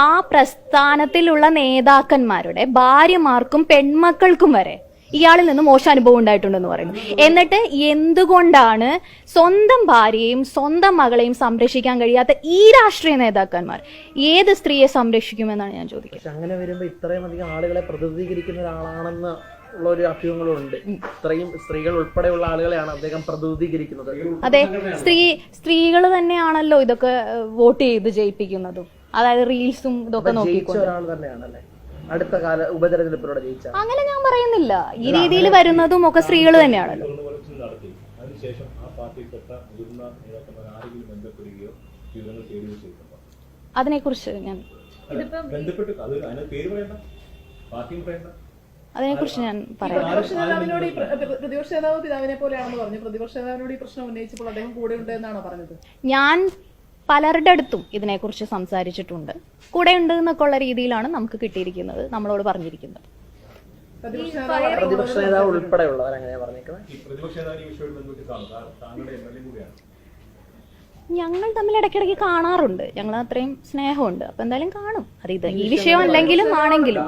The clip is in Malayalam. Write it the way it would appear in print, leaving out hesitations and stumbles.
ആ പ്രസ്ഥാനത്തിലുള്ള നേതാക്കന്മാരുടെ ഭാര്യമാർക്കും പെൺമക്കൾക്കും വരെ ഇയാളിൽ നിന്ന് മോശം അനുഭവം ഉണ്ടായിട്ടുണ്ടെന്ന് പറയുന്നു. എന്നിട്ട് എന്തുകൊണ്ടാണ് സ്വന്തം ഭാര്യയെയും സ്വന്തം മകളെയും സംരക്ഷിക്കാൻ കഴിയാത്ത ഈ രാഷ്ട്രീയ നേതാക്കന്മാർ ഏത് സ്ത്രീയെ സംരക്ഷിക്കുമെന്നാണ് ഞാൻ ചോദിക്കുന്നത്. അങ്ങനെ വരുമ്പോൾ ഇത്രയും അധികം ആളുകളെ പ്രതിനിധീകരിക്കുന്ന ഒരാളാണെന്ന് ഉള്ള ഒരു അഭ്യൂഹങ്ങളുണ്ട്. ഇത്രയും സ്ത്രീകൾ ഉൾപ്പെടെയുള്ള ആളുകളെയാണ് അദ്ദേഹം പ്രതിനിധീകരിക്കുന്നത്. അതെ, സ്ത്രീകൾ തന്നെയാണല്ലോ ഇതൊക്കെ വോട്ട് ചെയ്ത് ജയിപ്പിക്കുന്നതും. അതായത് റീൽസും ഇതൊക്കെ നോക്കിക്കൊണ്ട് ഒരാൾ തന്നെയാണല്ലേ അടുത്ത കാല ഉപതെരഞ്ഞെടുപ്പിലൂടെ ജയിച്ച. അങ്ങനെ ഞാൻ പറയുന്നില്ല. ഈ രീതിയിൽ വരുന്നതും ഒക്കെ സ്ത്രീകൾ തന്നെയാണല്ലോ. അതിനെക്കുറിച്ച് ഞാൻ പറയാം. പ്രതിപക്ഷ നേതാവ് പിതാവിനെ പോലെയാണെന്ന് പറഞ്ഞു. പ്രതിപക്ഷ നേതാവിനോട് ഈ പ്രശ്നം ഉന്നയിച്ചപ്പോൾ അദ്ദേഹം കൂടെ ഉണ്ട് എന്നാണ് പറഞ്ഞത്. ഞാൻ പലരുടെ അടുത്തും ഇതിനെക്കുറിച്ച് സംസാരിച്ചിട്ടുണ്ട്. കൂടെ ഉണ്ട് എന്നൊക്കെ ഉള്ള രീതിയിലാണ് നമുക്ക് കിട്ടിയിരിക്കുന്നത്, നമ്മളോട് പറഞ്ഞിരിക്കുന്നത്. പ്രതിപക്ഷ നേതാവ് ഉൾപ്പെടെയുള്ളവർ അങ്ങനെയാ പറഞ്ഞേക്കുന്നത്. ഞങ്ങൾ തമ്മിൽ ഇടയ്ക്കിടയ്ക്ക് കാണാറുണ്ട്. ഞങ്ങൾ അത്രയും സ്നേഹമുണ്ട്. അപ്പൊ എന്തായാലും കാണും. അത് ഈ വിഷയം അല്ലെങ്കിലും ആണെങ്കിലും